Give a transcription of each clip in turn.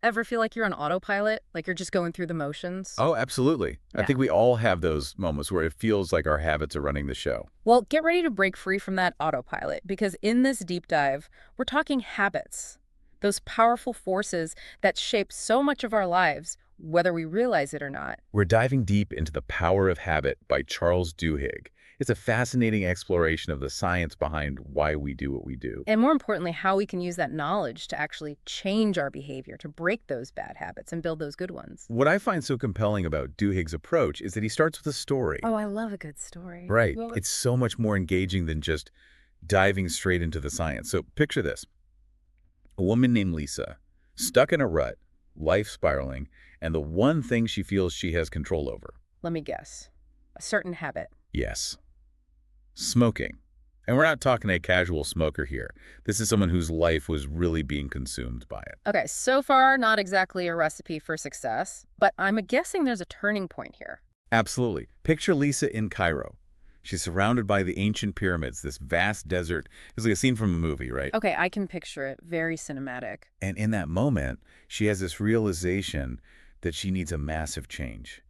Ever feel like you're on autopilot? Like you're just going through the motions? Oh, absolutely. I Yeah. think we all have those moments where it feels like our habits are running the show. Well, get ready to break free from that autopilot because in this deep dive, we're talking habits. Those powerful forces that shape so much of our lives, whether we realize it or not. We're diving deep into The Power of Habit by Charles Duhigg. It's a fascinating exploration of the science behind why we do what we do. And more importantly, how we can use that knowledge to actually change our behavior, to break those bad habits and build those good ones. What I find so compelling about Duhigg's approach is that he starts with a story. Oh, I love a good story. Right. Well, It's so much more engaging than just diving straight into the science. So picture this. A woman named Lisa, stuck in a rut, life spiraling, and the one thing she feels she has control over. let me guess. A certain habit. Yes, smoking. And we're not talking a casual smoker here. This is someone whose life was really being consumed by it. Okay, so far, not exactly a recipe for success, but I'm guessing there's a turning point here. Absolutely. Picture Lisa in Cairo. She's surrounded by the ancient pyramids, this vast desert. It's like a scene from a movie, right? Okay, I can picture it. Very cinematic. And in that moment, she has this realization that she needs a massive change.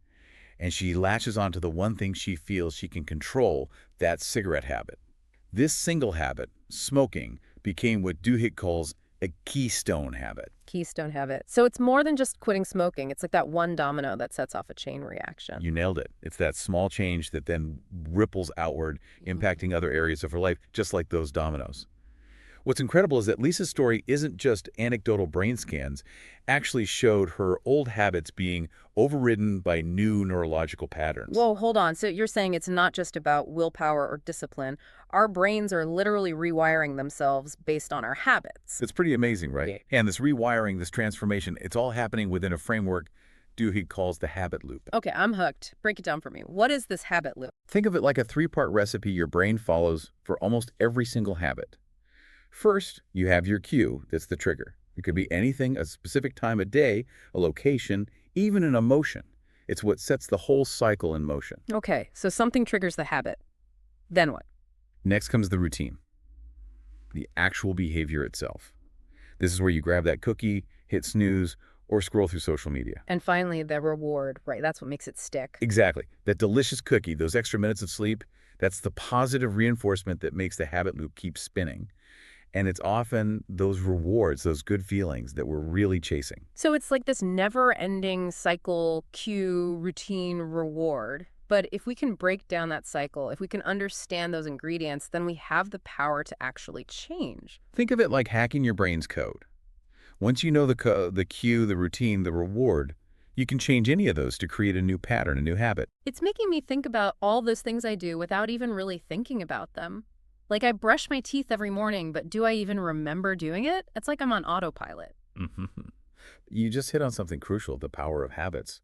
And she latches onto the one thing she feels she can control, that cigarette habit. This single habit, smoking, became what Duhigg calls a keystone habit. Keystone habit. So it's more than just quitting smoking. It's like that one domino that sets off a chain reaction. You nailed it. It's that small change that then ripples outward, impacting other areas of her life, just like those dominoes. What's incredible is that Lisa's story isn't just anecdotal brain scans, actually showed her old habits being overridden by new neurological patterns. Whoa, hold on. So you're saying it's not just about willpower or discipline. Our brains are literally rewiring themselves based on our habits. It's pretty amazing, right? Yeah. And this rewiring, this transformation, it's all happening within a framework Duhigg calls the habit loop. Okay, I'm hooked. Break it down for me. What is this habit loop? Think of it like a three-part recipe your brain follows for almost every single habit. First, you have your cue, that's the trigger. It could be anything, a specific time of day, a location, even an emotion. It's what sets the whole cycle in motion. Okay, so something triggers the habit. Then what? Next comes the routine, the actual behavior itself. This is where you grab that cookie, hit snooze, or scroll through social media. And finally, the reward, right? That's what makes it stick. Exactly. That delicious cookie, those extra minutes of sleep, that's the positive reinforcement that makes the habit loop keep spinning. And it's often those rewards, those good feelings that we're really chasing. So it's like this never-ending cycle, cue, routine, reward. But if we can break down that cycle, if we can understand those ingredients, then we have the power to actually change. Think of it like hacking your brain's code. Once you know the cue, the routine, the reward, you can change any of those to create a new pattern, a new habit. It's making me think about all those things I do without even really thinking about them. Like I brush my teeth every morning, but do I even remember doing it? It's like I'm on autopilot. Mhm. You just hit on something crucial, the power of habits.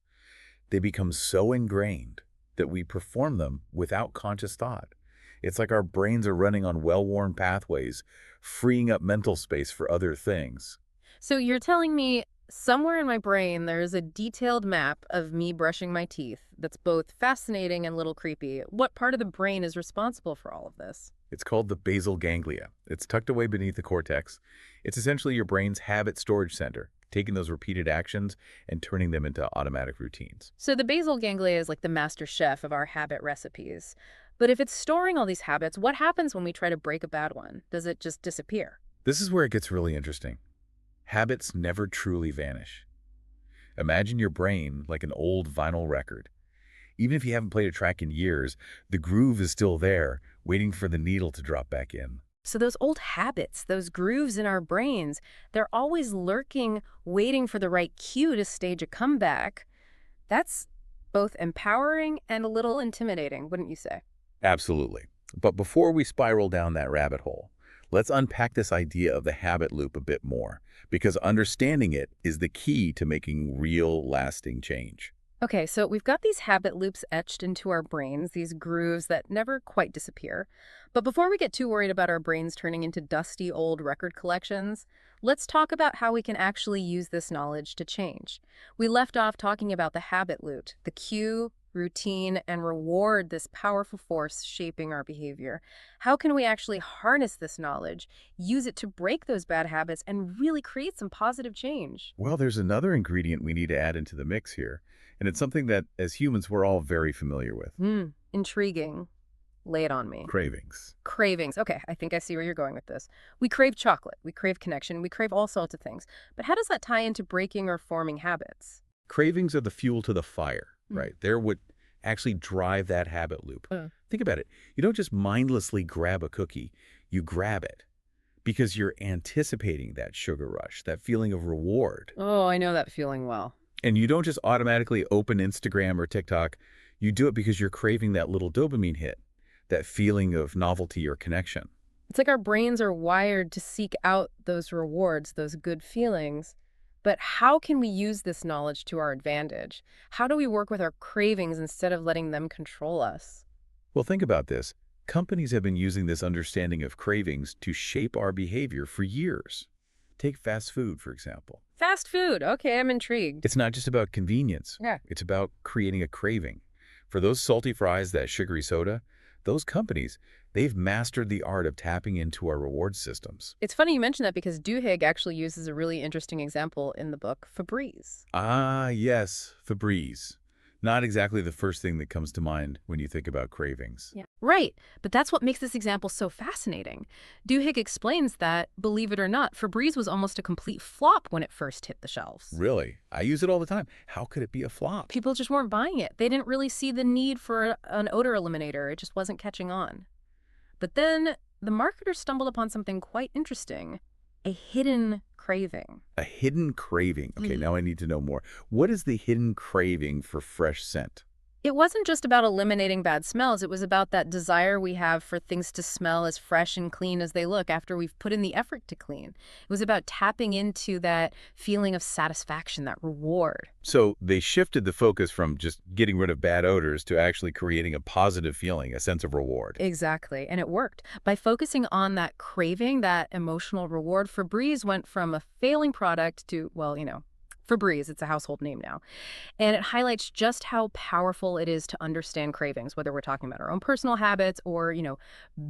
They become so ingrained that we perform them without conscious thought. It's like our brains are running on well-worn pathways, freeing up mental space for other things. So you're telling me somewhere in my brain there's a detailed map of me brushing my teeth that's both fascinating and a little creepy. What part of the brain is responsible for all of this? It's called the basal ganglia. It's tucked away beneath the cortex. It's essentially your brain's habit storage center, taking those repeated actions and turning them into automatic routines. So the basal ganglia is like the master chef of our habit recipes. But if it's storing all these habits, what happens when we try to break a bad one? Does it just disappear? This is where it gets really interesting. Habits never truly vanish. Imagine your brain like an old vinyl record. Even if you haven't played a track in years, the groove is still there, waiting for the needle to drop back in. So those old habits, those grooves in our brains, they're always lurking, waiting for the right cue to stage a comeback. That's both empowering and a little intimidating, wouldn't you say? Absolutely. But before we spiral down that rabbit hole, let's unpack this idea of the habit loop a bit more, because understanding it is the key to making real, lasting change. Okay, so we've got these habit loops etched into our brains, these grooves that never quite disappear. But before we get too worried about our brains turning into dusty old record collections, let's talk about how we can actually use this knowledge to change. We left off talking about the habit loop, the cue, routine, and reward this powerful force shaping our behavior. How can we actually harness this knowledge, use it to break those bad habits, and really create some positive change? Well, there's another ingredient we need to add into the mix here, and it's something that, as humans, we're all very familiar with. Intriguing. Lay it on me. Cravings. Cravings. Okay, I think I see where you're going with this. We crave chocolate, we crave connection, we crave all sorts of things. But how does that tie into breaking or forming habits? Cravings are the fuel to the fire, Mm. right? They're what actually drive that habit loop. Uh. Think about it. You don't just mindlessly grab a cookie. You grab it because you're anticipating that sugar rush, that feeling of reward. Oh, I know that feeling well. And you don't just automatically open Instagram or TikTok. You do it because you're craving that little dopamine hit, that feeling of novelty or connection. It's like our brains are wired to seek out those rewards, those good feelings. But how can we use this knowledge to our advantage? How do we work with our cravings instead of letting them control us? Well, think about this. Companies have been using this understanding of cravings to shape our behavior for years. Take fast food, for example. Fast food. Okay, I'm intrigued. It's not just about convenience. Yeah. It's about creating a craving. For those salty fries, that sugary soda, those companies, they've mastered the art of tapping into our reward systems. It's funny you mention that because Duhigg actually uses a really interesting example in the book, Febreze. Ah, yes, Febreze. Not exactly the first thing that comes to mind when you think about cravings. Yeah. Right, but that's what makes this example so fascinating. Duhigg explains that, believe it or not, Febreze was almost a complete flop when it first hit the shelves. Really? I use it all the time. How could it be a flop? People just weren't buying it. They didn't really see the need for an odor eliminator. It just wasn't catching on. But then the marketers stumbled upon something quite interesting, a hidden craving. A hidden craving. Okay, Mhm. now I need to know more. What is the hidden craving for fresh scent? It wasn't just about eliminating bad smells. It was about that desire we have for things to smell as fresh and clean as they look after we've put in the effort to clean. It was about tapping into that feeling of satisfaction, that reward. So they shifted the focus from just getting rid of bad odors to actually creating a positive feeling, a sense of reward. Exactly. And it worked. By focusing on that craving, that emotional reward, Febreze went from a failing product to, well, Febreze, it's a household name now. And it highlights just how powerful it is to understand cravings, whether we're talking about our own personal habits or,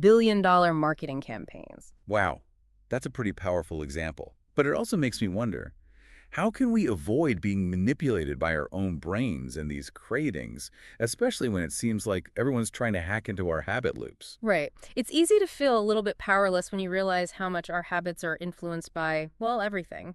billion-dollar marketing campaigns. Wow, that's a pretty powerful example. But it also makes me wonder, how can we avoid being manipulated by our own brains and these cravings, especially when it seems like everyone's trying to hack into our habit loops? Right. It's easy to feel a little bit powerless when you realize how much our habits are influenced by, well, everything.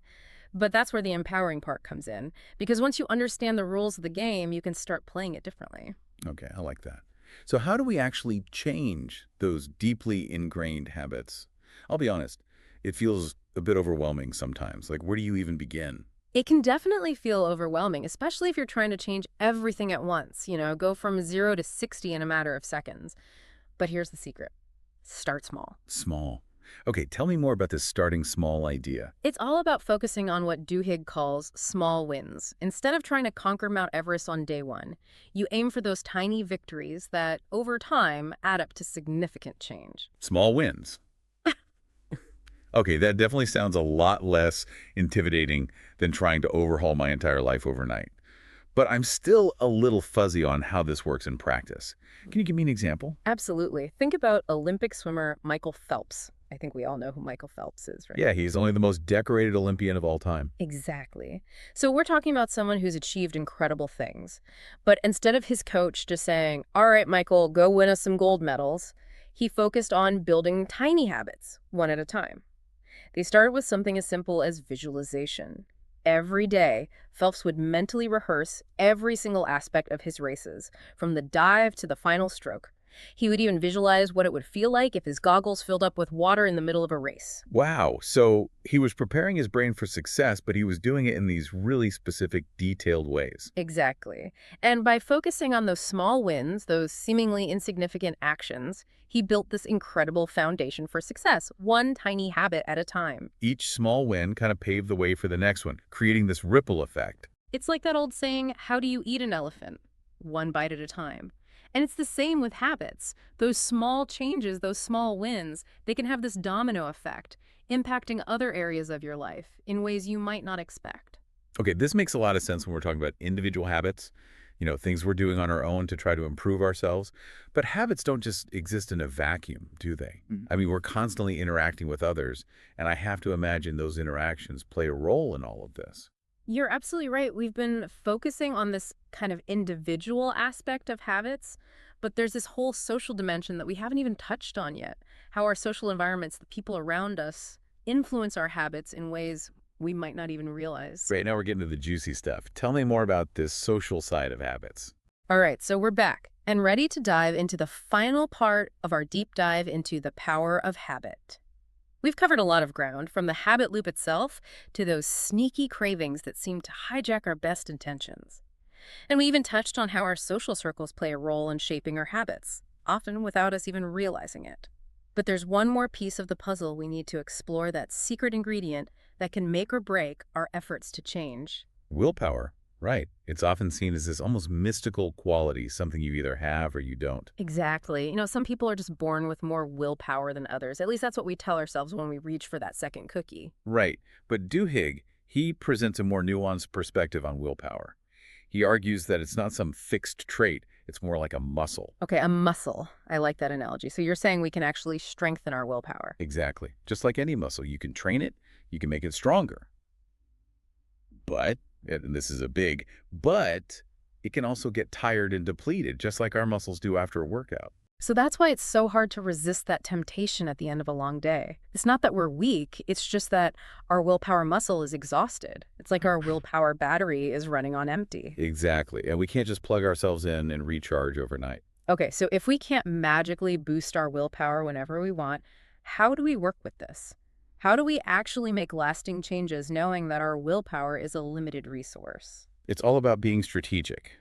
But that's where the empowering part comes in. Because once you understand the rules of the game, you can start playing it differently. Okay, I like that. So how do we actually change those deeply ingrained habits? I'll be honest, it feels a bit overwhelming sometimes. Like, where do you even begin? It can definitely feel overwhelming, especially if you're trying to change everything at once, go from 0 to 60 in a matter of seconds. But here's the secret. Start small. Small. Okay, tell me more about this starting small idea. It's all about focusing on what Duhigg calls small wins. Instead of trying to conquer Mount Everest on day one, you aim for those tiny victories that, over time, add up to significant change. Small wins. Okay, that definitely sounds a lot less intimidating than trying to overhaul my entire life overnight. But I'm still a little fuzzy on how this works in practice. Can you give me an example? Absolutely. Think about Olympic swimmer Michael Phelps. I think we all know who Michael Phelps is, right? Yeah, he's only the most decorated Olympian of all time. Exactly. So we're talking about someone who's achieved incredible things. But instead of his coach just saying, all right, Michael, go win us some gold medals, he focused on building tiny habits, one at a time. They started with something as simple as visualization. Every day, Phelps would mentally rehearse every single aspect of his races, from the dive to the final stroke. He would even visualize what it would feel like if his goggles filled up with water in the middle of a race. Wow, so he was preparing his brain for success, but he was doing it in these really specific, detailed ways. Exactly. And by focusing on those small wins, those seemingly insignificant actions, he built this incredible foundation for success, one tiny habit at a time. Each small win kind of paved the way for the next one, creating this ripple effect. It's like that old saying, how do you eat an elephant? One bite at a time. And it's the same with habits. Those small changes, those small wins, they can have this domino effect, impacting other areas of your life in ways you might not expect. Okay, this makes a lot of sense when we're talking about individual habits. things we're doing on our own to try to improve ourselves. But habits don't just exist in a vacuum, do they? I mean, we're constantly interacting with others, and I have to imagine those interactions play a role in all of this. You're absolutely right. We've been focusing on this kind of individual aspect of habits, but there's this whole social dimension that we haven't even touched on yet. How our social environments, the people around us, influence our habits in ways we might not even realize. Right now we're getting to the juicy stuff. Tell me more about this social side of habits. All right, so we're back and ready to dive into the final part of our deep dive into the power of habit. We've covered a lot of ground, from the habit loop itself to those sneaky cravings that seem to hijack our best intentions. And we even touched on how our social circles play a role in shaping our habits, often without us even realizing it. But there's one more piece of the puzzle we need to explore, that secret ingredient that can make or break our efforts to change. Willpower, right. It's often seen as this almost mystical quality, something you either have or you don't. Exactly. Some people are just born with more willpower than others. At least that's what we tell ourselves when we reach for that second cookie. Right. But Duhigg, he presents a more nuanced perspective on willpower. He argues that it's not some fixed trait, it's more like a muscle. Okay, a muscle. I like that analogy. So you're saying we can actually strengthen our willpower. Exactly. Just like any muscle, you can train it, you can make it stronger. But, and this is a big, but it can also get tired and depleted, just like our muscles do after a workout. So that's why it's so hard to resist that temptation at the end of a long day. It's not that we're weak, it's just that our willpower muscle is exhausted. It's like our willpower battery is running on empty. Exactly. And we can't just plug ourselves in and recharge overnight. Okay, so if we can't magically boost our willpower whenever we want, how do we work with this? How do we actually make lasting changes knowing that our willpower is a limited resource? It's all about being strategic.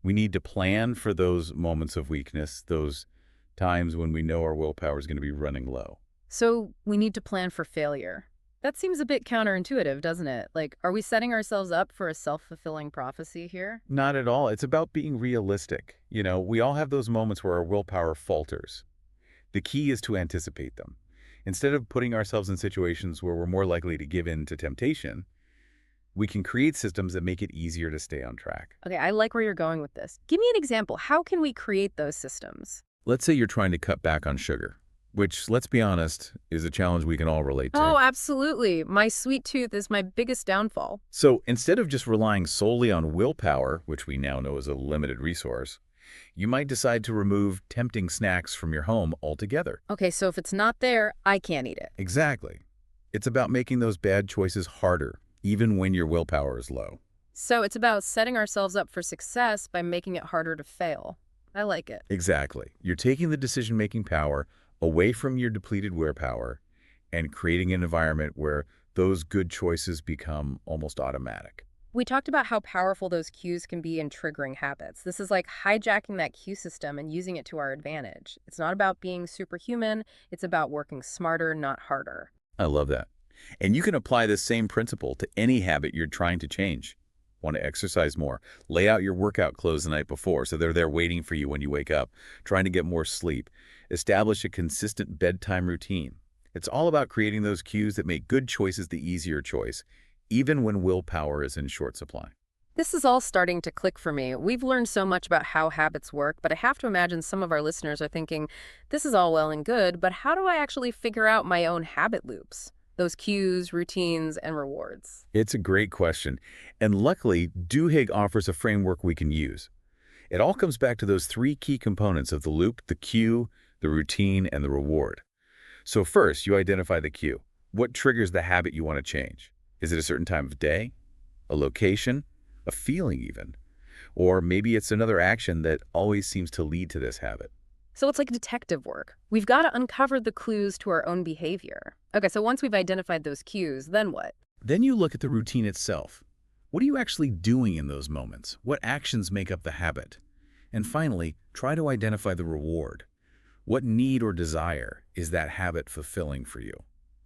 We need to plan for those moments of weakness, those times when we know our willpower is going to be running low. So we need to plan for failure. That seems a bit counterintuitive, doesn't it? Like, are we setting ourselves up for a self-fulfilling prophecy here? Not at all. It's about being realistic. We all have those moments where our willpower falters. The key is to anticipate them. Instead of putting ourselves in situations where we're more likely to give in to temptation, we can create systems that make it easier to stay on track. Okay, I like where you're going with this. Give me an example. How can we create those systems? Let's say you're trying to cut back on sugar, which, let's be honest, is a challenge we can all relate to. Oh, absolutely. My sweet tooth is my biggest downfall. So instead of just relying solely on willpower, which we now know is a limited resource, you might decide to remove tempting snacks from your home altogether. Okay, so if it's not there, I can't eat it. Exactly. It's about making those bad choices harder, even when your willpower is low. So it's about setting ourselves up for success by making it harder to fail. I like it. Exactly. You're taking the decision-making power away from your depleted willpower and creating an environment where those good choices become almost automatic. We talked about how powerful those cues can be in triggering habits. This is like hijacking that cue system and using it to our advantage. It's not about being superhuman. It's about working smarter, not harder. I love that. And you can apply this same principle to any habit you're trying to change. Want to exercise more? Lay out your workout clothes the night before so they're there waiting for you when you wake up. Trying to get more sleep. Establish a consistent bedtime routine. It's all about creating those cues that make good choices the easier choice, even when willpower is in short supply. This is all starting to click for me. We've learned so much about how habits work, but I have to imagine some of our listeners are thinking, this is all well and good, but how do I actually figure out my own habit loops? Those cues, routines, and rewards. It's a great question. And luckily, Duhigg offers a framework we can use. It all comes back to those three key components of the loop: the cue, the routine, and the reward. So first, you identify the cue. What triggers the habit you want to change? Is it a certain time of day, a location, a feeling even? Or maybe it's another action that always seems to lead to this habit. So it's like detective work. We've got to uncover the clues to our own behavior. Okay, so once we've identified those cues, then what? Then you look at the routine itself. What are you actually doing in those moments? What actions make up the habit? And finally, try to identify the reward. What need or desire is that habit fulfilling for you?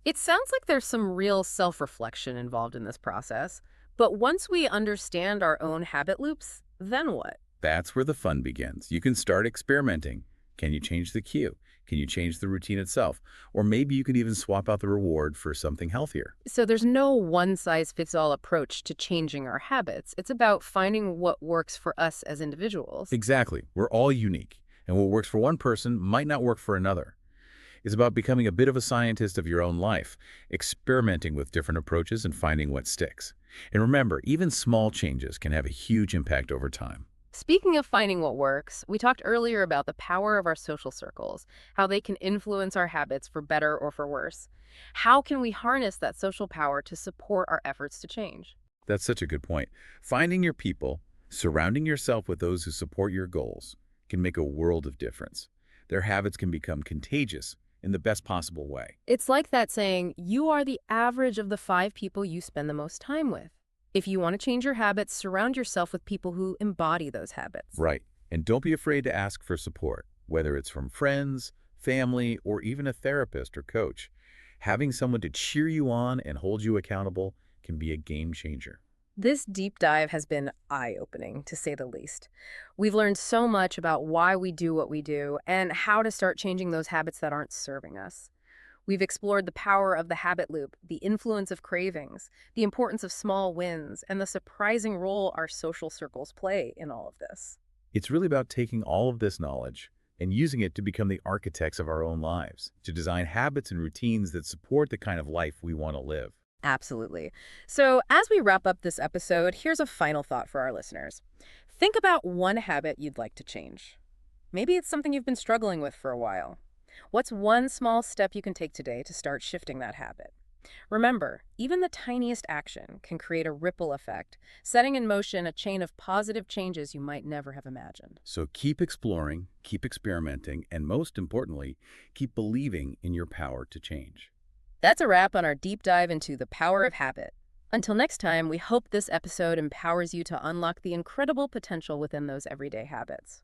It sounds like there's some real self-reflection involved in this process. But once we understand our own habit loops, then what? That's where the fun begins. You can start experimenting. Can you change the cue? Can you change the routine itself? Or maybe you can even swap out the reward for something healthier. So there's no one-size-fits-all approach to changing our habits. It's about finding what works for us as individuals. Exactly. We're all unique, and what works for one person might not work for another. It's about becoming a bit of a scientist of your own life, experimenting with different approaches and finding what sticks. And remember, even small changes can have a huge impact over time. Speaking of finding what works, we talked earlier about the power of our social circles, how they can influence our habits for better or for worse. How can we harness that social power to support our efforts to change? That's such a good point. Finding your people, surrounding yourself with those who support your goals, can make a world of difference. Their habits can become contagious in the best possible way. It's like that saying, you are the average of the 5 people you spend the most time with. If you want to change your habits, surround yourself with people who embody those habits. Right. And don't be afraid to ask for support, whether it's from friends, family, or even a therapist or coach. Having someone to cheer you on and hold you accountable can be a game changer. This deep dive has been eye-opening, to say the least. We've learned so much about why we do what we do and how to start changing those habits that aren't serving us. We've explored the power of the habit loop, the influence of cravings, the importance of small wins, and the surprising role our social circles play in all of this. It's really about taking all of this knowledge and using it to become the architects of our own lives, to design habits and routines that support the kind of life we want to live. Absolutely. So as we wrap up this episode, here's a final thought for our listeners. Think about one habit you'd like to change. Maybe it's something you've been struggling with for a while. What's one small step you can take today to start shifting that habit? Remember, even the tiniest action can create a ripple effect, setting in motion a chain of positive changes you might never have imagined. So keep exploring, keep experimenting, and most importantly, keep believing in your power to change. That's a wrap on our deep dive into the power of habit. Until next time, we hope this episode empowers you to unlock the incredible potential within those everyday habits.